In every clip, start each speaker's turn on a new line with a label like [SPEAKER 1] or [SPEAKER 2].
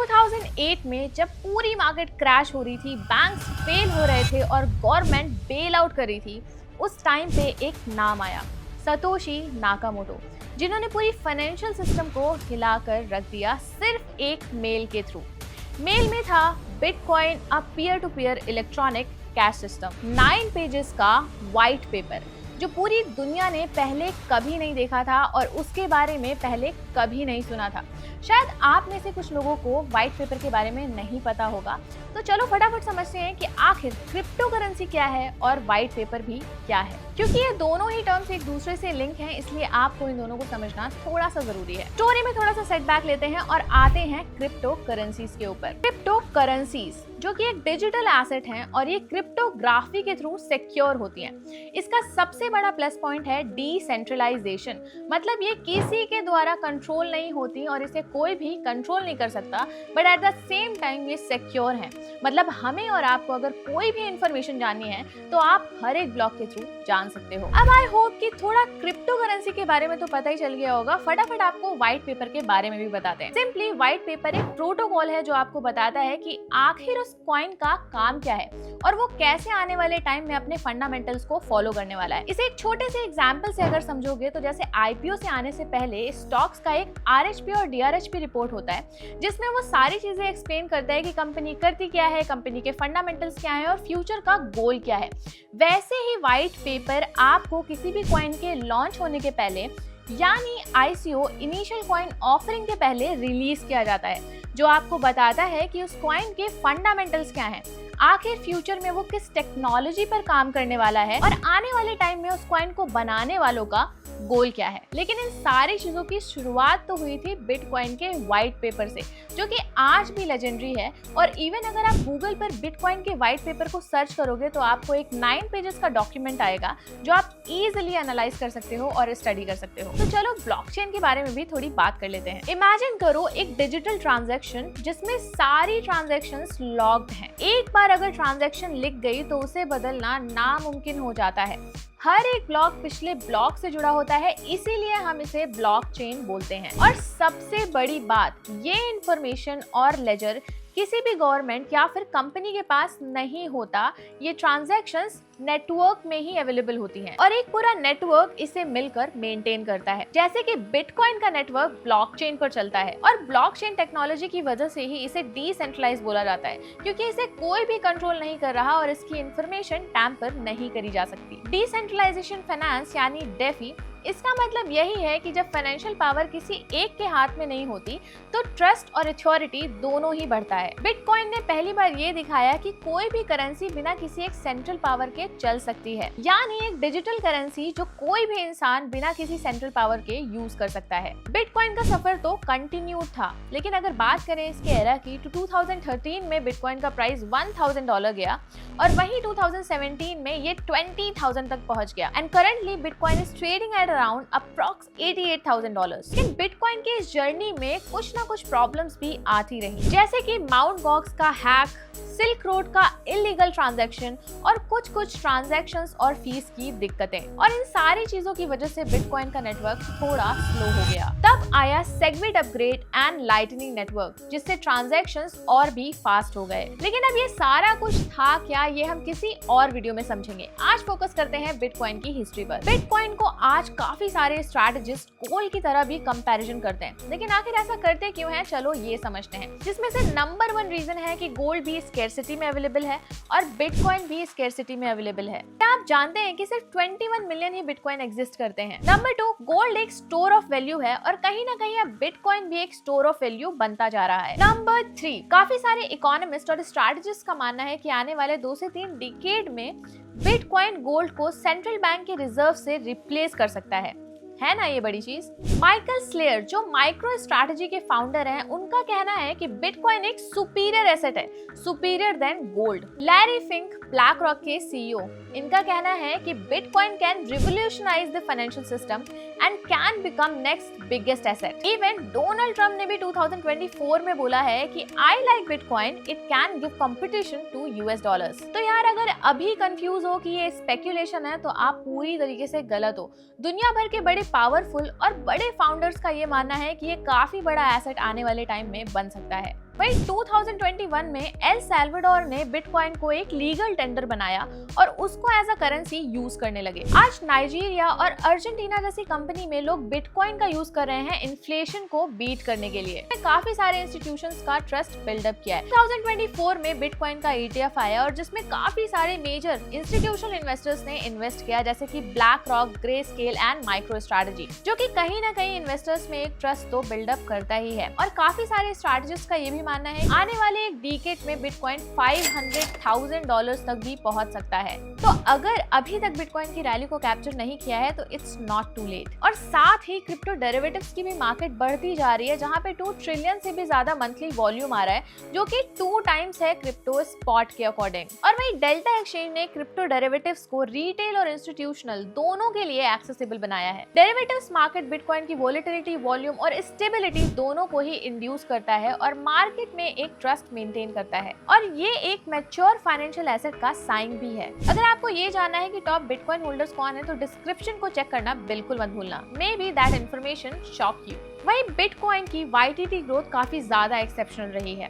[SPEAKER 1] 2008 में जब पूरी मार्केट क्रैश हो रही थी, बैंक्स फेल हो रहे थे और गवर्नमेंट बेल आउट कर रही थी, उस टाइम पे एक नाम आया, सतोशी नाकामोटो, जिन्होंने पूरी फाइनेंशियल सिस्टम को हिलाकर रख दिया सिर्फ एक मेल के थ्रू। मेल में था bitcoin, a peer to peer electronic cash system, 9 pages का व्हाइट पेपर जो पूरी दुनिया ने पहले कभी नहीं देखा था और उसके बारे में पहले कभी नहीं सुना था। शायद आप में से कुछ लोगों को व्हाइट पेपर के बारे में नहीं पता होगा, तो चलो फटाफट समझते हैं कि आखिर क्रिप्टो करेंसी क्या है और व्हाइट पेपर भी क्या है। क्योंकि ये दोनों ही टर्म्स एक दूसरे से लिंक हैं, इसलिए आपको इन दोनों को समझना थोड़ा सा जरूरी है। स्टोरी में थोड़ा सा सेटबैक लेते हैं और आते हैं क्रिप्टो करेंसीज के ऊपर। क्रिप्टो करेंसीज जो कि एक डिजिटल एसेट हैं और ये क्रिप्टोग्राफी के थ्रू सिक्योर होती हैं। इसका सबसे बड़ा प्लस पॉइंट है डिसेंट्रलाइजेशन, मतलब ये किसी के द्वारा कंट्रोल नहीं होती और इसे कोई भी कंट्रोल नहीं कर सकता, but at the same time ये सिक्योर है। मतलब हमें और आपको अगर कोई भी इंफॉर्मेशन जाननी है तो आप हर एक ब्लॉक के थ्रू जान सकते हो। अब आई होप कि थोड़ा क्रिप्टो करेंसी के बारे में तो पता ही चल गया होगा। फटाफट आपको व्हाइट पेपर के बारे में भी बताते हैं। सिंपली व्हाइट पेपर एक प्रोटोकॉल है जो आपको बताता है कि आखिर उस कॉइन का काम क्या है और वो कैसे आने वाले टाइम में अपने फंडामेंटल्स को फॉलो करने वाला है। इसे एक छोटे से एग्जांपल से अगर समझोगे तो जैसे आईपीओ से आने से पहले स्टॉक्स का एक आरएचपी और डीआरएचपी रिपोर्ट होता है, जिसमें वो सारी चीजें एक्सप्लेन करता है कि कंपनी करती क्या है, कंपनी के फंडामेंटल्स क्या है और फ्यूचर का गोल क्या है। वैसे ही व्हाइट पेपर आपको किसी भी कॉइन के लॉन्च होने के पहले यानी आईसीओ इनिशियल कॉइन ऑफरिंग के पहले रिलीज किया जाता है, जो आपको बताता है कि उस कॉइन के फंडामेंटल्स क्या हैं, आखिर फ्यूचर में वो किस टेक्नोलॉजी पर काम करने वाला है और आने वाले टाइम में उस कॉइन को बनाने वालों का गोल क्या है। लेकिन इन सारी चीजों की शुरुआत तो हुई थी बिटकॉइन के व्हाइट पेपर से, जो कि आज भी लेजेंडरी है। और इवन अगर आप गूगल पर बिटकॉइन के व्हाइट पेपर को सर्च करोगे तो आपको एक 9 पेजेस का डॉक्यूमेंट आएगा जो आप इजीली एनालाइज कर सकते हो और स्टडी कर सकते हो। तो चलो ब्लॉकचेन के बारे में भी थोड़ी बात कर लेते हैं। इमेजिन करो एक डिजिटल ट्रांजैक्शन जिसमें सारी ट्रांजैक्शंस लॉग्ड हैं। एक बार अगर ट्रांजैक्शन लिख गई तो उसे बदलना नामुमकिन हो जाता है। हर एक ब्लॉक पिछले ब्लॉक से जुड़ा होता है, इसीलिए हम इसे ब्लॉकचेन बोलते हैं। और सबसे बड़ी बात, ये इंफॉर्मेशन और लेजर किसी भी गवर्नमेंट या फिर कंपनी के पास नहीं होता। ये ट्रांजैक्शंस नेटवर्क में ही अवेलेबल होती हैं और एक पूरा नेटवर्क इसे मिलकर मेंटेन करता है। जैसे कि बिटकॉइन का नेटवर्क ब्लॉकचेन पर चलता है और ब्लॉकचेन टेक्नोलॉजी की वजह से ही इसे डिसेंट्रलाइज बोला जाता है, क्योंकि इसे कोई भी कंट्रोल नहीं कर रहा और इसकी इंफॉर्मेशन टैम्पर नहीं करी जा सकती। डिसेंट्रलाइजेशन फाइनेंस यानी डेफी, इसका मतलब यही है कि जब फाइनेंशियल पावर किसी एक के हाथ में नहीं होती तो ट्रस्ट और अथॉरिटी दोनों ही बढ़ता है। बिटकॉइन ने पहली बार ये दिखाया कि कोई भी करेंसी बिना किसी एक सेंट्रल पावर के चल सकती है, यानी एक डिजिटल करेंसी जो कोई भी इंसान बिना किसी सेंट्रल पावर के यूज कर सकता है। बिटकॉइन का सफर तो कंटिन्यूड था, लेकिन अगर बात करें इसके एरा की तो 2013 में बिटकॉइन का प्राइस $1000 गया और वहीं 2017 में ये 20,000 तक पहुंच गया and currently bitcoin is trading at around approx $88,000। लेकिन बिटकॉइन के इस जर्नी में कुछ ना कुछ प्रॉब्लम्स भी आती रही, जैसे कि माउंट गॉक्स का हैक, सिल्क रोड का इलीगल ट्रांजैक्शन और कुछ ट्रांजैक्शंस और फीस की दिक्कतें। और इन सारी चीजों की वजह से बिटकॉइन का नेटवर्क थोड़ा स्लो हो गया। तब आया SegWit upgrade and lightning network, जिससे ट्रांजैक्शंस और भी फास्ट हो गए। लेकिन अब ये सारा कुछ था क्या, ये हम किसी और वीडियो में समझेंगे। आज फोकस करते हैं बिटकॉइन की हिस्ट्री पर। बिटकॉइन को आज काफी सारे स्ट्रैटेजिस्ट गोल्ड की तरह भी कंपैरिजन करते हैं, लेकिन आखिर ऐसा करते क्यों हैं, चलो ये समझते हैं। जिसमें से नंबर 1 रीजन है कि गोल्ड भी स्कैरसिटी में अवेलेबल है और बिटकॉइन भी स्कैरसिटी में अवेलेबल है। क्या आप जानते हैं कि सिर्फ 21 मिलियन ही बिटकॉइन एग्जिस्ट करते हैं। नंबर 2, गोल्ड एक स्टोर ऑफ वैल्यू है और कहीं ना कहीं अब बिटकॉइन भी एक स्टोर ऑफ वैल्यू बनता जा रहा है। नंबर 3, काफी सारे इकोनॉमिस्ट और स्ट्रैटेजिस्ट का मानना है कि आने वाले 2 से 3 डिकेड में बिटकॉइन गोल्ड को सेंट्रल बैंक के रिजर्व से रिप्लेस कर सकता है ना ये बड़ी चीज। माइकल स्लेयर जो माइक्रो स्ट्रैटेजी के फाउंडर हैं, उनका कहना है कि बिटकॉइन एक सुपीरियर एसेट है, superior than gold. Larry Fink BlackRock के सीईओ, इनका कहना है कि bitcoin can revolutionise the financial system and can become next biggest asset. Even Donald Trump ने भी 2024 में बोला है कि I like bitcoin, it can give competition to US dollars. तो यार अगर अभी कंफ्यूज हो कि ये स्पेक्यूलेशन है तो आप पूरी तरीके से गलत हो। दुनिया भर के बड़े पावरफुल और बड़े फाउंडर्स का ये मानना है कि ये काफी बड़ा एसेट आने वाले टाइम में बन सकता है। वहीं 2021 में एल सैल्वाडोर ने बिटकॉइन को एक लीगल टेंडर बनाया और उसको एज अ करेंसी यूज करने लगे। आज नाइजीरिया और अर्जेंटीना जैसी कंपनी में लोग बिटकॉइन का यूज कर रहे हैं इन्फ्लेशन को बीट करने के लिए। काफी सारे इंस्टीट्यूशंस का ट्रस्ट बिल्डअप किया है। 2024 में बिटकॉइन का ETF आया और जिसमें काफी सारे मेजर इंस्टीट्यूशनल इन्वेस्टर्स ने इन्वेस्ट किया, जैसे कि black rock, greyscale and micro strategy, जो कि कहीं ना कहीं इन्वेस्टर्स में एक ट्रस्ट तो बिल्डअप करता ही है। और काफी सारे स्ट्रैटेजिस्ट का ये भी मानना है आने वाले एक डिकेड में बिटकॉइन $500,000 तक भी पहुंच सकता है। तो अगर अभी तक बिटकॉइन की रैली को कैप्चर नहीं किया है तो इट्स नॉट टू लेट। और साथ ही क्रिप्टो डेरिवेटिव्स की भी मार्केट बढ़ती जा रही है, जहां पे 2 ट्रिलियन से भी ज्यादा मंथली वॉल्यूम आ रहा है, जो कि 2 टाइम्स है क्रिप्टो स्पॉट के अकॉर्डिंग। और वहीं डेल्टा एक्सचेंज ने क्रिप्टो डेरिवेटिव्स को रिटेल और इंस्टीट्यूशनल दोनों के लिए एक्सेसिबल बनाया है। डेरिवेटिव्स मार्केट बिटकॉइन की वोलेटिलिटी, वॉल्यूम और स्टेबिलिटी दोनों को ही इंड्यूस करता है और मार्केट में एक ट्रस्ट मेंटेन करता है। और ये एक मैच्योर फाइनेंशियल एसेट का साइन भी है। अगर आपको ये जानना है कि टॉप बिटकॉइन होल्डर्स कौन है तो डिस्क्रिप्शन को चेक करना बिल्कुल मत भूलना। May be that information shock you. वहीं बिटकॉइन की YTD ग्रोथ काफी ज्यादा एक्सेप्शनल रही है।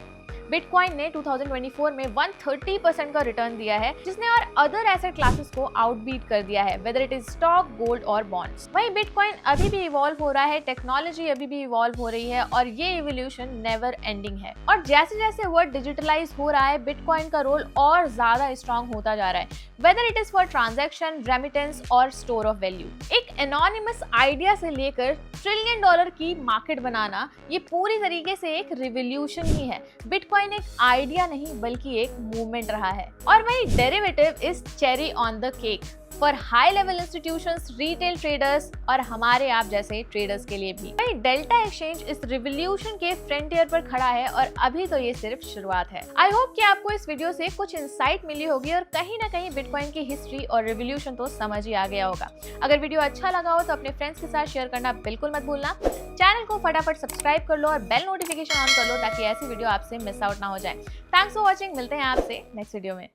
[SPEAKER 1] बिटकॉइन ने 2024 में 130% का रिटर्न दिया है, जिसने और अदर एसेट क्लासेस को आउटबीट कर दिया है, whether it is stock, gold और बॉन्ड्स। वहीं बिटकॉइन अभी भी इवॉल्व हो रहा है, टेक्नोलॉजी अभी भी इवॉल्व हो रही है और ये इवोल्यूशन नेवर एंडिंग है। और जैसे जैसे वर्ल्ड डिजिटलाइज हो रहा है, बिटकॉइन का रोल और ज्यादा स्ट्रॉन्ग होता जा रहा है, whether it is for transaction, remittance और स्टोर ऑफ वैल्यू। एक एनोनिमस आइडिया से लेकर $1 ट्रिलियन की मार्केट बनाना, ये पूरी तरीके से एक रिवॉल्यूशन ही है। बिटकॉइन एक आइडिया नहीं बल्कि एक मूवमेंट रहा है। और वही derivative is cherry on the cake for high level institutions, retail traders और हमारे आप जैसे ट्रेडर्स के लिए भी। भाई डेल्टा एक्सचेंज इस रिवॉल्यूशन के फ्रंटियर पर खड़ा है और अभी तो ये सिर्फ शुरुआत है। आई होप कि आपको इस वीडियो से कुछ इंसाइट मिली होगी और कहीं ना कहीं बिटकॉइन की हिस्ट्री और रिवॉल्यूशन तो समझ ही आ गया होगा। अगर वीडियो अच्छा लगा हो तो अपने फ्रेंड्स के साथ शेयर करना बिल्कुल मत भूलना। चैनल को फटाफट सब्सक्राइब कर लो और बेल नोटिफिकेशन ऑन कर लो ताकि ऐसी वीडियो आपसे मिस आउट ना हो जाए। Thanks for watching. मिलते हैं आपसे नेक्स्ट वीडियो में।